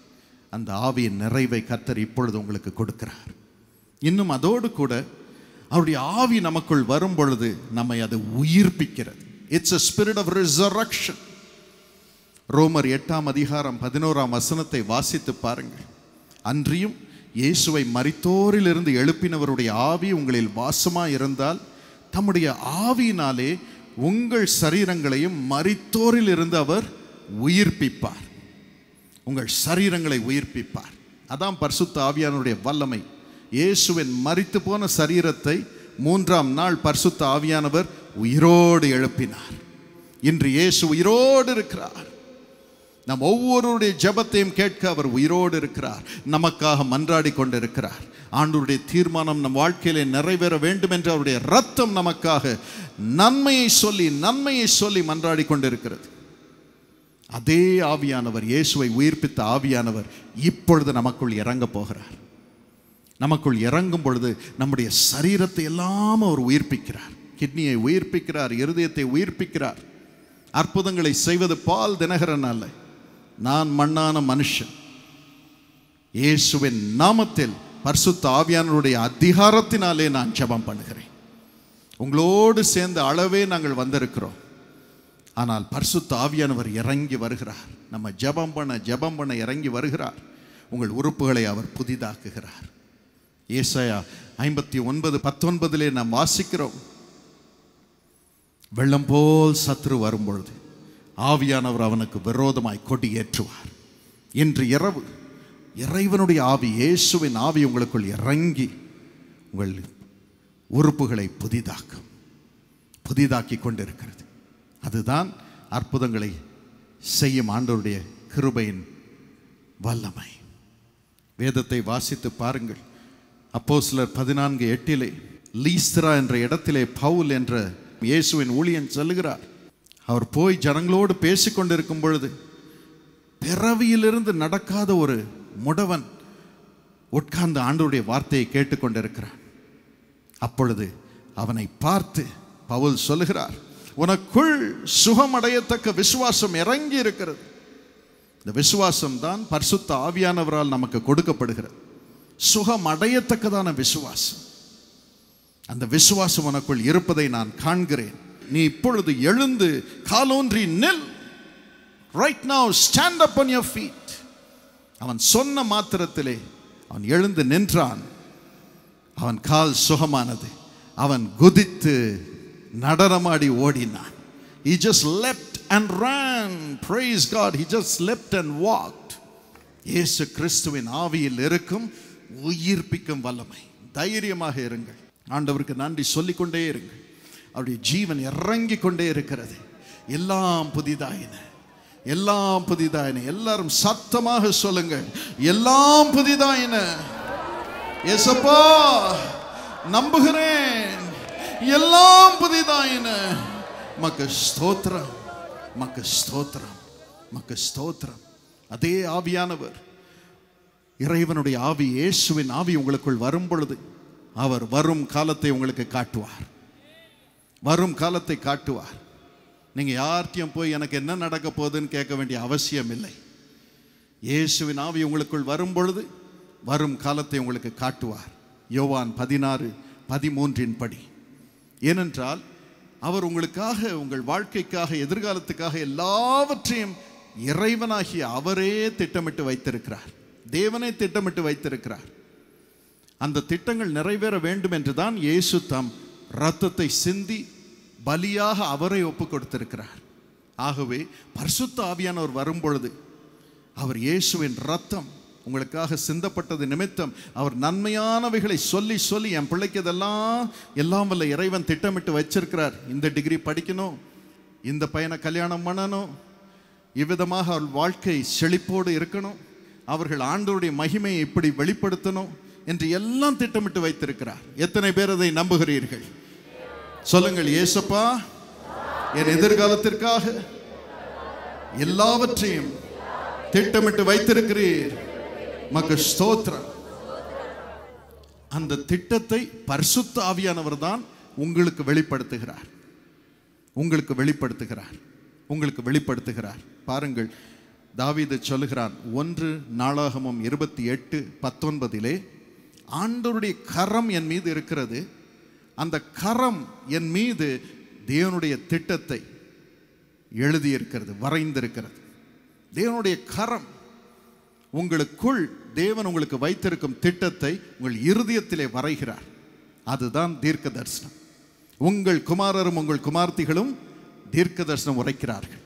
அந்த ஆவியின் நிறைவை கர்த்தர் இப்பொழுது உங்களுக்கு கொடுக்கிறார். இன்னும் அதோடு கூட அவருடைய ஆவி நமக்குள் வரும் பொழுது நம்மை அது உயிர்ப்பிக்கிறது. It's a spirit of resurrection. ரோமர் 8ஆம் அதிகாரம் 11ஆம் வசனத்தை வாசித்து பாருங்கள். அன்றியும் இயேசுவை மரித்தோரிலிருந்து எழுப்பினவருடைய ஆவி உங்களில் வாசமாய் இருந்தால் தம்முடைய ஆவியினாலே உங்கள் சரீரங்களையும் மரித்தோரில் இருந்து அவர் உயிர்ப்பிப்பார். உங்கள் சரீரங்களை உயிர்ப்பிப்பார். அதான் பரிசுத்த ஆவியானவருடைய வல்லமை. இயேசுவின் மரித்து போன சரீரத்தை 3ஆம் நாள் பரிசுத்த ஆவியானவர் உயிரோடு எழுப்பினார். இன்று இயேசு உயிரோடு இருக்கிறார். நம் ஒவ்வொருடைய ஜெபத்தையும் கேட்க அவர் உயிரோடு இருக்கிறார். நமக்காக மன்றாடி கொண்டிருக்கிறார். ஆண்டவருடைய தீர்மானம் நம் வாழ்க்கையிலே நிறைவேற வேண்டும் என்று அவருடைய ரத்தம் நமக்காக நன்மையை சொல்லி மன்றாடி கொண்டிருக்கிறது. அதே ஆவியானவர், இயேசுவை உயிர்ப்பித்த ஆவியானவர் இப்பொழுது நமக்குள் இறங்க போகிறார். நமக்குள் இறங்கும் பொழுது நம்முடைய சரீரத்தை எல்லாம் அவர் உயிர்ப்பிக்கிறார். கிட்னியை உயிர்ப்பிக்கிறார், இருதயத்தை உயிர்ப்பிக்கிறார். அற்புதங்களை செய்வது பால் தினகரன் அல்ல, நான் மண்ணான மனுஷன். இயேசுவின் நாமத்தில் பரிசுத்த ஆவியானவருடைய அதிகாரத்தினாலே நான் ஜெபம் பண்ணுகிறேன். உங்களோடு சேர்ந்த அளவே நாங்கள் வந்திருக்கிறோம். ஆனால் பரிசுத்த ஆவியானவர் இறங்கி வருகிறார். நம்ம ஜெபம் பண்ண இறங்கி வருகிறார். உங்கள் உறுப்புகளை அவர் புதிதாக்குகிறார். ஏசாயா 59:19 நாம் வாசிக்கிறோம், வெள்ளம் போல் சத்துரு வரும்பொழுது ஆவியானவர் அவனுக்கு விரோதமாய் கொடி ஏற்றுவார். இன்று இரவு இறைவனுடைய ஆவி, இயேசுவின் ஆவி உங்களுக்குள் இறங்கி உங்கள் உறுப்புகளை புதிதாக்கி கொண்டிருக்கிறது. அதுதான் அற்புதங்களை செய்யும் ஆண்டவருடைய கிருபையின் வல்லமை. வேதத்தை வாசித்து பாருங்கள். அப்போஸ்தலர் 14:8 லீஸ்திரா என்ற இடத்திலே பவுல் என்ற இயேசுவின் ஊழியன் செல்கிறார். அவர் போய் ஜனங்களோடு பேசிக்கொண்டிருக்கும் பொழுது பிறவியிலிருந்து நடக்காத ஒரு முடவன் உட்கார்ந்து ஆண்டவருடைய வார்த்தையை கேட்டுக்கொண்டிருக்கிறான். அப்பொழுது அவனை பார்த்து பவுல் சொல்லுகிறார், உனக்குள் சுகமடையத்தக்க விசுவாசம் இறங்கி இருக்கிறது. இந்த விசுவாசம் தான் பரிசுத்த ஆவியானவரால் நமக்கு கொடுக்கப்படுகிறது. சுகம் அடையத்தக்கதான விசுவாசம். அந்த விசுவாசம் உனக்குள் இருப்பதை நான் காண்கிறேன். நீ இப்பொழுது எழுந்து காலூன்றி நில். Right now stand up on your feet. அவன் சொன்ன மாத்திரத்திலே அவன் எழுந்து நின்றான். அவன் கால் சுகமானது. அவன் குதித்து நடனமாடி ஓடினான். He just leapt and ran. Praise God. He just leapt and walked. இயேசு கிறிஸ்துவின் ஆவியில் இருக்கும் உயிர்ப்பிக்கும் வல்லமை. தைரியமாக இருங்கள். ஆண்டவருக்கு நன்றி சொல்லிக்கொண்டே இருங்கள். அவருடைய ஜீவன் இறங்கி கொண்டே இருக்கிறது. எல்லாம் புதிதாயின, எல்லாம் புதிதாயின. எல்லாரும் சத்தமாக சொல்லுங்கள், எல்லாம் புதிதாயின. ஏசப்பா நம்புகிறேன், எல்லாம் புதிதாயின. மக்கு ஸ்தோத்திரம், மக்கு ஸ்தோத்திரம், மக்கு ஸ்தோத்திரம். அதே ஆவியானவர், இறைவனுடைய ஆவி, இயேசுவின் ஆவி உங்களுக்குள் வரும் பொழுது அவர் வரும் காலத்தை உங்களுக்கு காட்டுவார். வரும் காலத்தை காட்டுவார். நீங்க யார்கிட்டையும் போய் எனக்கு என்ன நடக்க போகுதுன்னு கேட்க வேண்டிய அவசியம் இல்லை. இயேசுவின் ஆவி உங்களுக்குள் வரும் பொழுது வரும் காலத்தை உங்களுக்கு காட்டுவார். யோவான் 16:13 படி. ஏனென்றால் அவர் உங்களுக்காக, உங்கள் வாழ்க்கைக்காக, எதிர்காலத்துக்காக எல்லாவற்றையும் இறைவனாகிய அவரே திட்டமிட்டு வைத்திருக்கிறார். தேவனே திட்டமிட்டு வைத்திருக்கிறார். அந்த திட்டங்கள் நிறைவேற வேண்டும் என்றுதான் இயேசு தம் இரத்தத்தை சிந்தி பலியாக அவரை ஒப்பு கொடுத்திருக்கிறார். ஆகவே பரிசுத்த ஆவியானவர் வரும்பொழுது அவர் இயேசுவின் இரத்தம் உங்களுக்காக சிந்தப்பட்டது நிமித்தம் அவர் நன்மையானவைகளை சொல்லி சொல்லி என் பிள்ளைக்கு எல்லாம் வல்ல இறைவன் திட்டமிட்டு வச்சிருக்கிறார். இந்த டிகிரி படிக்கணும், இந்த பையனை கல்யாணம் பண்ணணும், இவ்விதமாக அவள் வாழ்க்கை செழிப்போடு இருக்கணும், அவர்கள் ஆண்டவருடைய மகிமையை இப்படி வெளிப்படுத்தணும் என்று எல்லாம் திட்டமிட்டு வைத்திருக்கிறார். எத்தனை பேர் அதை நம்புகிறீர்கள்? சொல்லுங்கள், இயேசப்பா என் எதிர்காலத்திற்காக எல்லாவற்றையும் திட்டமிட்டு வைத்திருக்கிறீர், மக்கு ஸ்தோத்திரம். அந்த திட்டத்தை பரிசுத்த ஆவியானவர் தான் உங்களுக்கு வெளிப்படுத்துகிறார். பாருங்கள், தாவீது சொல்லுகிறான் 1 நாளாகமம் 28:19 ஆண்டவருடைய கரம் என் மீது இருக்கிறது, அந்த கரம் என் மீது தேவனுடைய திட்டத்தை எழுதியிருக்கிறது, வரைந்திருக்கிறது. தேவனுடைய கரம் உங்களுக்குள் தேவன் உங்களுக்கு வைத்திருக்கும் திட்டத்தை உங்கள் இருதயத்திலே வரைகிறார். அதுதான் தீர்க்க தரிசனம். உங்கள் குமாரரும் உங்கள் குமார்த்திகளும் தீர்க்க தரிசனம் உரைக்கிறார்கள்.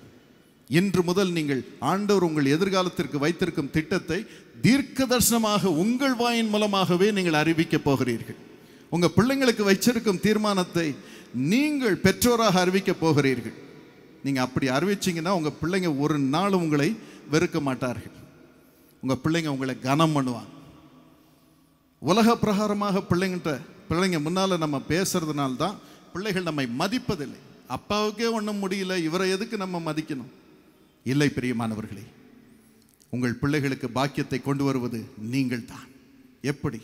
இன்று முதல் நீங்கள் ஆண்டவர் உங்கள் எதிர்காலத்திற்கு வைத்திருக்கும் திட்டத்தை தீர்க்க தரிசனமாக உங்கள் வாயின் மூலமாகவே நீங்கள் அறிவிக்க போகிறீர்கள். உங்கள் பிள்ளைங்களுக்கு வச்சிருக்கும் தீர்மானத்தை நீங்கள் பெற்றோராக அறிவிக்க போகிறீர்கள். நீங்கள் அப்படி அறிவிச்சிங்கன்னா உங்கள் பிள்ளைங்க ஒரு நாள் உங்களை வெறுக்க மாட்டார்கள். உங்கள் பிள்ளைங்க உங்களை கனம் பண்ணுவாங்க. உலக பிரகாரமாக பிள்ளைங்க முன்னால் நம்ம பேசுறதுனால தான் பிள்ளைகள் நம்மை மதிப்பதில்லை. அப்பாவுக்கே ஒன்றும் முடியல, இவரை எதுக்கு நம்ம மதிக்கணும்? இல்லை பிரியமானவர்களே, உங்கள் பிள்ளைகளுக்கு பாக்கியத்தை கொண்டு வருவது நீங்கள் தான். எப்படி?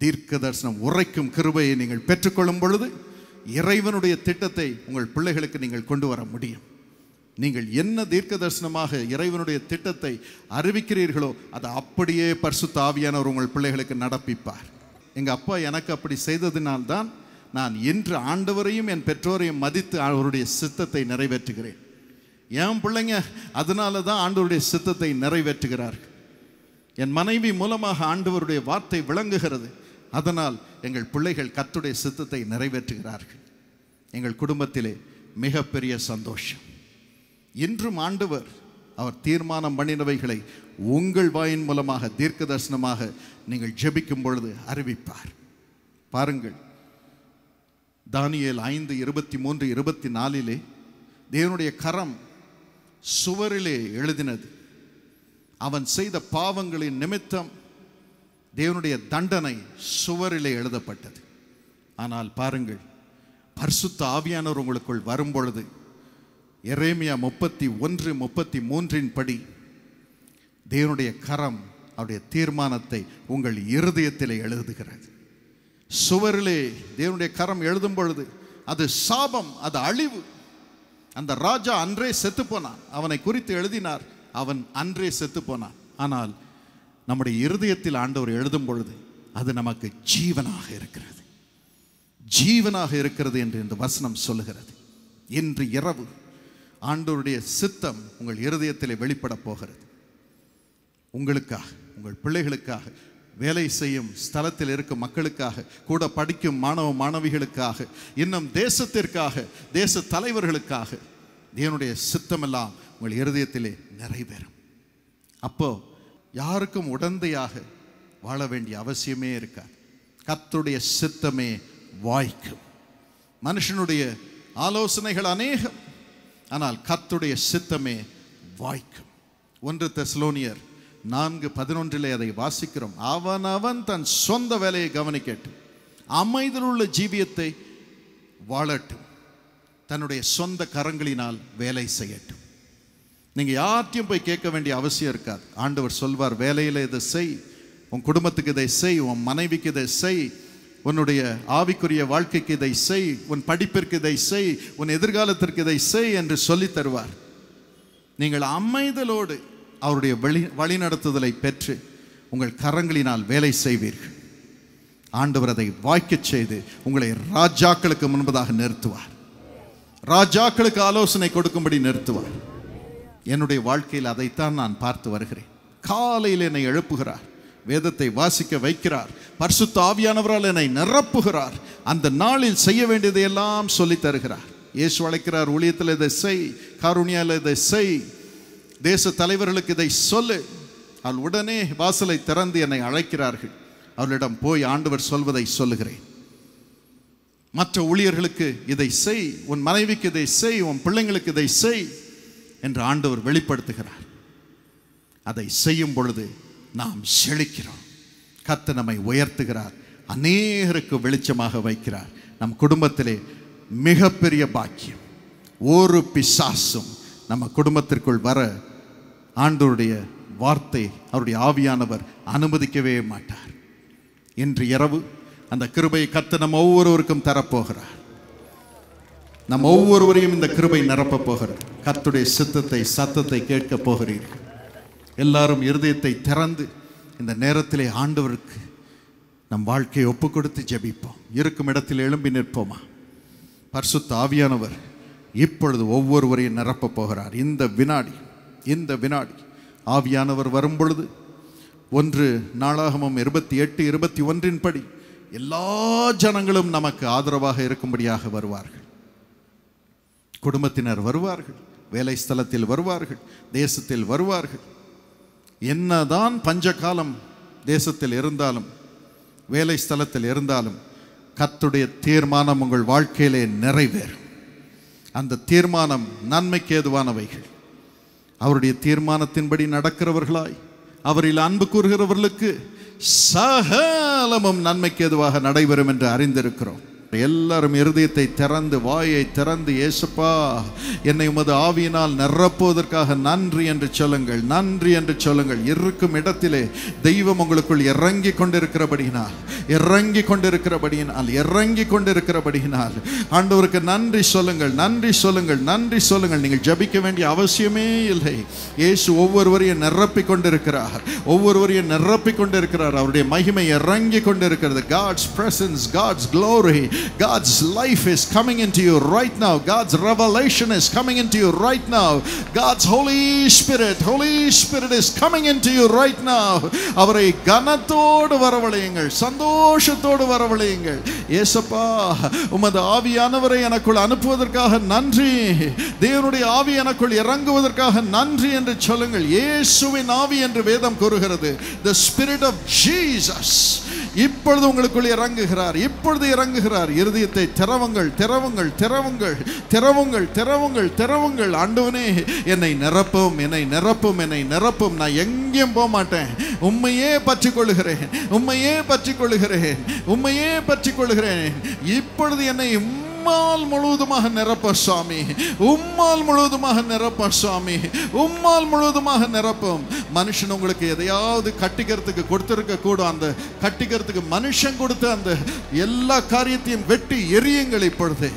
தீர்க்க தரிசனம் உரைக்கும் கிருபையை நீங்கள் பெற்றுக்கொள்ளும் பொழுது இறைவனுடைய திட்டத்தை உங்கள் பிள்ளைகளுக்கு நீங்கள் கொண்டு வர முடியும். நீங்கள் என்ன தீர்க்க தரிசனமாக இறைவனுடைய திட்டத்தை அறிவிக்கிறீர்களோ அதை அப்படியே பரிசுத்த ஆவியானவர் உங்கள் பிள்ளைகளுக்கு நடப்பிப்பார். எங்கள் அப்பா எனக்கு அப்படி செய்ததினால்தான் நான் இன்று ஆண்டவரையும் என் பெற்றோரையும் மதித்து அவருடைய சித்தத்தை நிறைவேற்றுகிறேன். என் பிள்ளைங்க அதனால தான் ஆண்டவருடைய சித்தத்தை நிறைவேற்றுகிறார்கள். என் மனைவி மூலமாக ஆண்டவருடைய வார்த்தை விளங்குகிறது. அதனால் எங்கள் பிள்ளைகள் கர்த்தருடைய சித்தத்தை நிறைவேற்றுகிறார்கள். எங்கள் குடும்பத்திலே மிகப்பெரிய சந்தோஷம். இன்றும் ஆண்டவர் அவர் தீர்மானம் பண்ணினவைகளை உங்கள் வாயின் மூலமாக தீர்க்க தரிசனமாக நீங்கள் ஜெபிக்கும் பொழுது அறிவிப்பார். பாருங்கள், தானியேல் 5:23-24 தேவனுடைய கரம் சுவரிலே எழுதினது. அவன் செய்த பாவங்களின் நிமித்தம் தேவனுடைய தண்டனை சுவரிலே எழுதப்பட்டது. ஆனால் பாருங்கள், பரிசுத்த ஆவியானவர் உங்களுக்குள் வரும்பொழுது எரேமியா 31:33 படி தேவனுடைய கரம் அவருடைய தீர்மானத்தை உங்கள் இருதயத்திலே எழுதுகிறது. சுவரிலே தேவனுடைய கரம் எழுதும் பொழுது அது சாபம், அது அழிவு. அந்த ராஜா அன்றே செத்து போனான். அவனை குறித்து எழுதினார், அவன் அன்றே செத்து போனான். ஆனால் நம்முடைய இருதயத்தில் ஆண்டவர் எழுதும் பொழுது அது நமக்கு ஜீவனாக இருக்கிறது, ஜீவனாக இருக்கிறது என்று இந்த வசனம் சொல்லுகிறது. இன்று இரவு ஆண்டவருடைய சித்தம் உங்கள் இருதயத்திலே வெளிப்பட போகிறது. உங்களுக்காக, உங்கள் பிள்ளைகளுக்காக, வேலை செய்யும் ஸ்தலத்தில் இருக்கும் மக்களுக்காக, கூட படிக்கும் மாணவ மாணவிகளுக்காக, இன்னும் தேசத்திற்காக, தேச தலைவர்களுக்காக தேவனுடைய சித்தமெல்லாம் உங்கள் இருதயத்திலே நிறைவேறும். அப்போ யாருக்கும் உடந்தையாக வாழ வேண்டிய அவசியமே இருக்காது. கர்த்தருடைய சித்தமே வாய்க்கும். மனுஷனுடைய ஆலோசனைகள் அநேகம், ஆனால் கர்த்தருடைய சித்தமே வாய்க்கும். 1 தெசலோனியர் 4:11 அதை வாசிக்கிறோம். அவன் தன் சொந்த வேலையை கவனிக்கட்டும், அமைதியுள்ள ஜீவியத்தை வாழட்டும், தன்னுடைய சொந்த கரங்களினால் வேலை செய்யட்டும். நீங்க யார்ட்டையும் போய் கேட்க வேண்டிய அவசியம் இருக்காது. ஆண்டவர் சொல்வார், வேலையில் இதை செய், உன் குடும்பத்துக்கு இதை செய், உன் மனைவிக்கு இதை செய், உன்னுடைய ஆவிக்குரிய வாழ்க்கைக்கு இதை செய், உன் படிப்பிற்கு இதை செய், உன் எதிர்காலத்திற்கு இதை செய் என்று சொல்லி தருவார். நீங்கள் அமைதலோடு அவருடைய வழிநடத்துதலை பெற்று உங்கள் கரங்களினால் வேலை செய்வீர்கள். ஆண்டவர் அதை வாய்க்கச் செய்து உங்களை ராஜாக்களுக்கு முன்பதாக நிறுத்துவார், ராஜாக்களுக்கு ஆலோசனை கொடுக்கும்படி நிறுத்துவார். என்னுடைய வாழ்க்கையில் அதைத்தான் நான் பார்த்து வருகிறேன். காலையில் என்னை எழுப்புகிறார், வேதத்தை வாசிக்க வைக்கிறார், பரிசுத்த ஆவியானவரால் என்னை நிரப்புகிறார், அந்த நாளில் செய்ய வேண்டியதை எல்லாம் சொல்லி தருகிறார். இயேசு அழைக்கிறார், ஊழியத்தில் இதை செய், காருண்யாவில் இதை செய், தேச தலைவர்களுக்கு இதை சொல்லு, அவள் உடனே வாசலை திறந்து என்னை அழைக்கிறார்கள். அவளிடம் போய் ஆண்டவர் சொல்வதை சொல்லுகிறேன். மற்ற ஊழியர்களுக்கு இதை செய், உன் மனைவிக்கு இதை செய், உன் பிள்ளைங்களுக்கு இதை செய் என்று ஆண்டவர் வெளிப்படுத்துகிறார். அதை செய்யும் பொழுது நாம் செழிக்கிறோம். கர்த்தர் நம்மை உயர்த்துகிறார், அநேகருக்கு வெளிச்சமாக வைக்கிறார். நம் குடும்பத்திலே மிகப்பெரிய பாக்கியம். ஒரு பிசாசும் நம்ம குடும்பத்திற்குள் வர ஆண்டவருடைய வார்த்தை, அவருடைய ஆவியானவர் அனுமதிக்கவே மாட்டார். இன்று இரவு அந்த கிருபையை கர்த்தர் நம்ம ஒவ்வொருவருக்கும் தரப்போகிறார். நம்ம ஒவ்வொருவரையும் இந்த கிருபை நிரப்ப போகிறார். கர்த்தருடைய சத்தத்தை கேட்க போகிறீர்கள். எல்லாரும் இருதயத்தை திறந்து இந்த நேரத்திலே ஆண்டவருக்கு நம் வாழ்க்கையை ஒப்பு கொடுத்து ஜெபிப்போம். இருக்கும் இடத்தில் எழும்பி நிற்போமா? பரிசுத்த ஆவியானவர் இப்பொழுது ஒவ்வொருவரையும் நிரப்ப போகிறார். இந்த வினாடி ஆவியானவர் வரும் பொழுது 1 நாளாகமம் 28:21 படி எல்லா ஜனங்களும் நமக்கு ஆதரவாக இருக்கும்படியாக வருவார்கள். குடும்பத்தினர் வருவார்கள், வேலை ஸ்தலத்தில் வருவார்கள், தேசத்தில் வருவார்கள். என்னதான் பஞ்சகாலம் தேசத்தில் இருந்தாலும் வேலை ஸ்தலத்தில் இருந்தாலும் கர்த்தருடைய தீர்மானம் உங்கள் வாழ்க்கையிலே நிறைவேறும். அந்த தீர்மானம் நன்மைக்கு ஏதுவானவைகள். அவருடைய தீர்மானத்தின்படி நடக்கிறவர்களாய் அவரில் அன்பு கூறுகிறவர்களுக்கு சகலமும் நன்மைக்கு ஏதுவாக நடைபெறும் என்று அறிந்திருக்கிறோம். எல்லாரும் இருதயத்தை திறந்து, வாயை திறந்து, இயேசுப்பா என்னை உமது ஆவியினால் நிரப்புவதற்காக நன்றி என்று சொல்லுங்கள், நன்றி என்று சொல்லுங்கள். இருக்கும் இடத்திலே தெய்வம் உங்களுக்குள் இறங்கி கொண்டிருக்கிறபடியினால் ஆண்டவருக்கு நன்றி சொல்லுங்கள், நன்றி சொல்லுங்கள், நன்றி சொல்லுங்கள். நீங்கள் ஜபிக்க வேண்டிய அவசியமே இல்லை. இயேசு ஒவ்வொருவரையும் நிரப்பிக் கொண்டிருக்கிறார், அவருடைய மகிமை இறங்கி கொண்டிருக்கிறது. God's presence, God's glory, God's life is coming into you right now. God's revelation is coming into you right now. God's Holy Spirit is coming into you right now. அவரை கனத்தோடு வரவழையுங்கள், சந்தோஷத்தோடு வரவழையுங்கள். இயேசுப்பா உமது ஆவியானவரை எனக்குள் அனுப்புவதற்காக நன்றி, தேவனுடைய ஆவி எனக்குள் இறங்குவதற்காக நன்றி என்று சொல்லுங்கள். இயேசுவின் ஆவி என்று வேதம் கூறுகிறது. The Spirit of Jesus இப்பொழுது உங்களுக்குள் இறங்குகிறார். இருதயத்தை திறவுங்கள். ஆண்டவனே என்னை நிரப்பும். நான் எங்கேயும் போக மாட்டேன். உம்மையே பற்றிக்கொள்கிறேன். இப்பொழுது என்னை உம்மால் முழுவதுமாக நிரப்பும். மனுஷன் உங்களுக்கு எதையாவது கட்டிக்கிறதுக்கு கொடுத்திருக்க கூட, அந்த கட்டிக்கிறதுக்கு மனுஷன் கொடுத்த அந்த எல்லா காரியத்தையும் வெட்டி எரியுங்கள். இப்பொழுது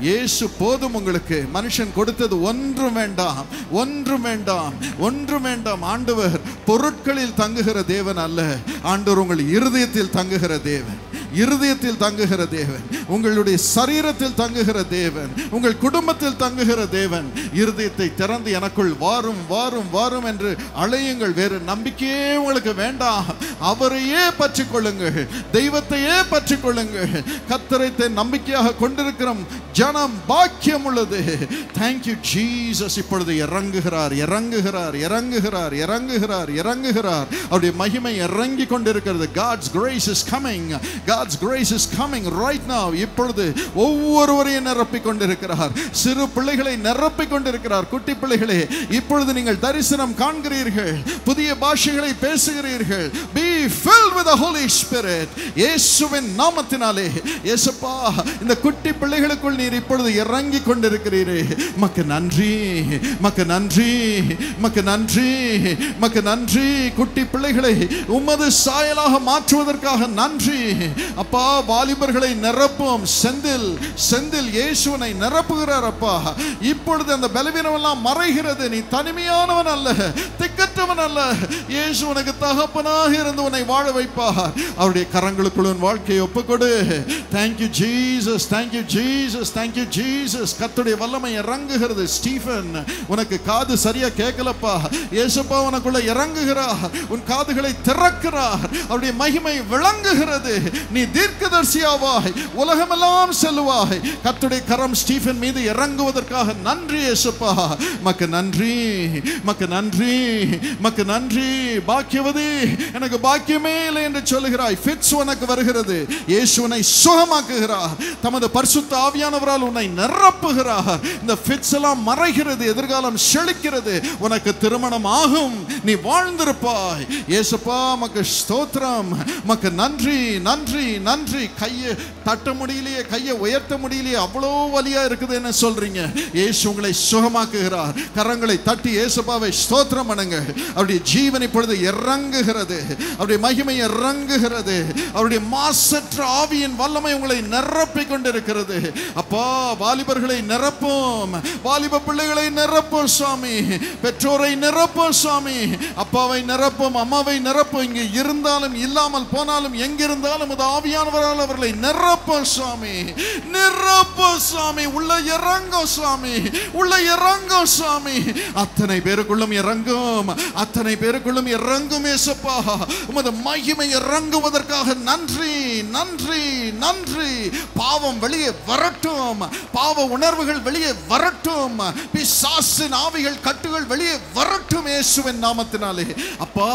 இயேசு போதும் உங்களுக்கு. மனுஷன் கொடுத்தது ஒன்றும் வேண்டாம். ஆண்டவர் பொருட்களில் தங்குகிற தேவன் அல்ல. ஆண்டவர் உங்கள் இருதயத்தில் தங்குகிற தேவன், உங்களுடைய சரீரத்தில் தங்குகிற தேவன், உங்கள் குடும்பத்தில் தங்குகிற தேவன். இருதயத்தை திறந்து எனக்குள் வாரும் என்று அழையுங்கள். வேறு நம்பிக்கையே உங்களுக்கு வேண்டாம். அவரையே பற்றிக்கொள்ளுங்கள், தெய்வத்தையே பற்றிக்கொள்ளுங்கள். கர்த்தரை நம்பிக்கையாக கொண்டிருக்கிற ஜனம் பாக்கியம் உள்ளது. Thank you Jesus. இப்பொழுது இறங்குகிறார். அவருடைய மகிமை இறங்கி கொண்டிருக்கிறது. God's grace is coming right now. இப்பொழுது ஒவ்வொருவரையும் நிரப்பிக் கொண்டிருக்கிறார். சிறு பிள்ளைகளை நிரப்பிக் கொண்டிருக்கிறார். குட்டி பிள்ளைகளே, இப்பொழுது நீங்கள் தரிசனம் காண்கிறீர்கள், புதிய பாஷைகளை பேசுகிறீர்கள். Be filled with the Holy Spirit. இயேசுவின் நாமத்தினாலே. இயேசுப்பா, இந்த குட்டி பிள்ளைகளுக்குள் நீர் இப்பொழுது இறங்கி கொண்டிருக்கிறீரே. மக்கு நன்றி. குட்டி பிள்ளைகளை உமது சாயலாக மாற்றுவதற்காக நன்றி. அப்பா, வாலிபர்களை நிரப்பும். செந்தில் இயேசுவை நிரப்புகிறார். அப்பா, இப்பொழுது அந்த பலவீனம் எல்லாம் மறைகிறது. நீ தனிமையானவன் அல்ல, திக்கற்றவன் அல்ல. இயேசு உனக்கு தகப்பனாக இருந்து உன்னை வாழ வைப்பார். அவருடைய கரங்களுக்குள் உன் வாழ்க்கையை ஒப்புக்கொடு. Thank you Jesus. thank you Jesus. கர்த்தருடைய வல்லமை இறங்குகிறது. ஸ்டீபன், உனக்கு காது சரியா கேட்கலப்பா, இயேசுப்பா உனக்குள்ள இறங்குகிறார், உன் காதுகளை திறக்கிறார், அவருடைய மகிமை விளங்குகிறது, நீ தீர்க்கதரிசியாவாய், உலகமெல்லாம் செல்லுவாய். கர்த்தருடைய கரம் ஸ்டீபன் மீது இறங்குவதற்காக நன்றி இயேசுப்பா. மக்கு நன்றி, மக்கு நன்றி, மக்கு நன்றி. பாக்கியவதி, எனக்கு பாக்கியமே இல்லை என்று சொல்லுகிறாய். ஃபிட்ஸ் உனக்கு வருகிறது. இயேசு உன்னை சுகமாக்குகிறார். தமது பரிசுத்த ஆவியானவரால் உன்னை நிரப்புகிறார். இந்த ஃபிட்ஸ் எல்லாம் மறைகிறது, எதிர்காலம் செழிக்கிறது, உனக்கு திருமணம் ஆகும், நீ வாழ்ந்திருப்பாய். இயேசுப்பா மக்கு ஸ்தோத்திரம், மக்கு நன்றி, நன்றி, நன்றி. கையை தட்ட முடியலையே, கையை உயர்த்த முடியலையே, அவ்வளோ வலியா இருக்குது என்ன சொல்றீங்க? இயேசு உங்களை சுகமாக்குகிறார். கரங்களை தட்டி இயேசுப்பாவை ஸ்தோத்திரம் பண்ணுங்க. அவருடைய ஜீவன் இப்பொழுது இறங்குகிறது, அவருடைய மகிமை இறங்குகிறது, அவருடைய மாசற்ற ஆவியின் வல்லமை உங்களை நிரப்பிக் கொண்டிருக்கிறது. அப்பா, வாலிபர்களை நிரப்பும், வாலிப பிள்ளைகளை நிரப்பும் சுவாமி, பெற்றோரை நிரப்பும் சுவாமி, அப்பாவை நிரப்பும், அம்மாவை நிரப்பும். இங்கு இருந்தாலும் இல்லாமல் போனாலும் எங்கிருந்தாலும் அது ஆவியானவரால் அவர்களை நிரப்பும் சுவாமி, நிரப்பும் சுவாமி. உள்ள இறங்கும் சுவாமி, உள்ள இறங்கும் சுவாமி. அத்தனை பேருக்குள்ளும் இறங்கும், அத்தனை பேருக்குள்ளும் இறங்கும் இயேசுப்பா. உமது மகிமை இறங்குவதற்காக நன்றி, நன்றி, நன்றி. பாவம் வெளியே வரட்டும், பாவ உணர்வுகள் வெளியே வரட்டும், பிசாசின் ஆவிகள் கட்டுகள் வெளியே வரட்டும் இயேசுவின் நாமத்தினாலே. அப்பா,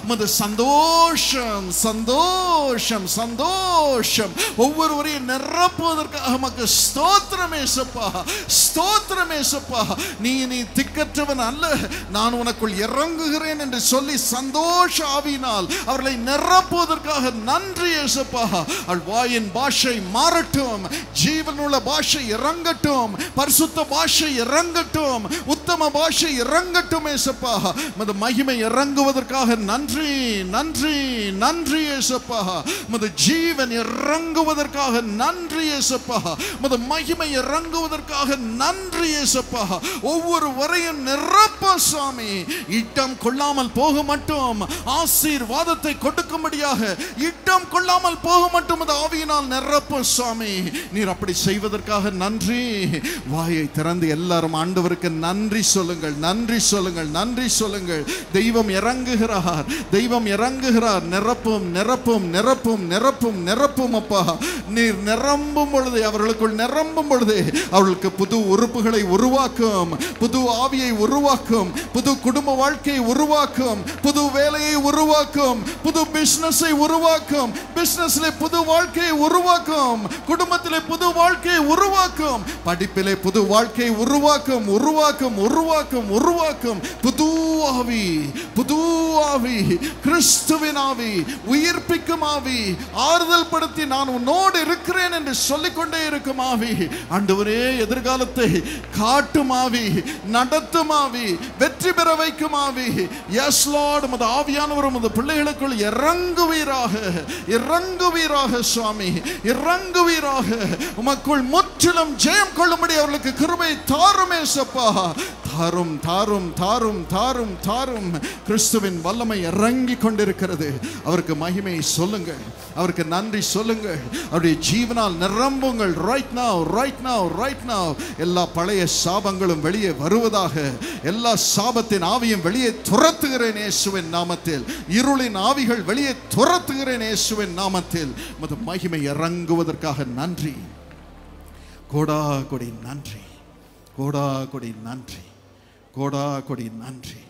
உமது சந்தோஷம், சந்தோஷம், சந்தோஷம் ஒவ்வொருவரையும் நிரப்புவதற்காக உமக்கு ஸ்தோத்திரம் இயேசுப்பா, ஸ்தோத்திரம் இயேசுப்பா. நீ திக்கற்றவன் அல்ல, நான் உனக்குள் இறங்குகிறேன் என்று சொல்லி சந்தோஷ ஆவியினால் அவர்களை நிரப்புவதற்காக நன்றி இயேசுப்பா. வாயின் பாஷை மாறட்டும், ஜீவனுள்ள பாஷை இறங்கட்டும், பரிசுத்த பாஷை இறங்கட்டும், உத்தம பாஷை இறங்கட்டும் இயேசுப்பா. மது மகிமை இறங்குவதற்காக நன்றி, நன்றி, நன்றி இயேசுப்பா. மது ஜீவன் இறங்குவதற்காக நன்றி இயேசுப்பா. மது மகிமை இறங்குவதற்காக நன்றி இயேசுப்பா. ஒவ்வொரு வரையும் நிரப்ப சுவாமி. இட்டம் கொள்ளாமல் போக மட்டும், ஆசீர்வாதத்தை கொடுக்கும்படியாக இட்டம் கொள்ளாமல் போக மட்டும் அது ஆவியினால் நிரப்ப சுவாமி. நீர் அப்படி செய்வதற்காக நன்றி. வாயை திறந்து எல்லாரும் ஆண்டவருக்கு நன்றி சொல்லுங்கள், நன்றி சொல்லுங்கள், நன்றி சொல்லுங்கள். தெய்வம் இறங்குகிறார், தெய்வம் இறங்குகிறார். நிரப்பும், நிரப்பும், நிரப்பும், நிரப்பும், நிரப்பும் அப்பா. நீர் நிரம்பும் பொழுது, அவர்களுக்குள் நிரம்பும் பொழுது அவர்களுக்கு புது உறுப்புகளை உருவாக்கும், புது ஆவியை உருவாக்கும், புது குடும்ப வாழ்க்கையை உருவாக்கும், புது வேலையை உருவாக்கும், புது பிசினஸை உருவாக்கும், பிசினஸ்ல புது வாழ்க்கையை உருவாக்கும், குடும்பத்திலே புது வாழ்க்கையை உருவாக்கும், படிப்பிலே புது வாழ்க்கையை உருவாக்கும், உருவாக்கும், உருவாக்கும், உருவாக்கும். புது ஆவி, புது ஆவி, கிறிஸ்துவின் ஆவி, உயிர்ப்பிக்கும் ஆவி, ஆறுதல் படுத்தி நான் உன்னோடு இருக்கிறேன் என்று சொல்லிக்கொண்டே இருக்கும் ஆவி. ஆண்டவரே, எதிர்காலத்தை காட்டும் ஆவி, நடத்தும் ஆவி, வெற்றி பெற வைக்கும் ஆவி. எஸ் லார்ட், உமது ஆவியானவர் உமது பிள்ளைகளுக்குள் இறங்குவீராக, இறங்குவீராக சுவாமி, இறங்குவீராக. உமக்குள் முற்றிலும் ஜெயம் கொள்ளும்படி அவர்களுக்கு கிருபை தாரும் ஏசப்பா. தாரும், தாரும், தாரும், தாரும், தாரும். கிறிஸ்துவின் வல்லமை இறங்கி கொண்டிருக்கிறது. அவருக்கு மகிமை சொல்லுங்கள், அவருக்கு நன்றி சொல்லுங்கள். அவருடைய ஜீவனால் நிரம்புங்கள். Right now, right now, right now. எல்லா பழைய சாபங்களும் வெளியே வருவதாக, எல்லா சாபத்தின் ஆவியும் வெளியே துரத்துகிறேன் இயேசுவின் நாமத்தில். இருளின் ஆவிகள் வெளியே துரத்துகிறேன் இயேசுவின் நாமத்தில். மது மகிமை இறங்குவதற்காக நன்றி. கோடா கொடி நன்றி, கோடா கொடி நன்றி, கோடா கொடி நன்றி.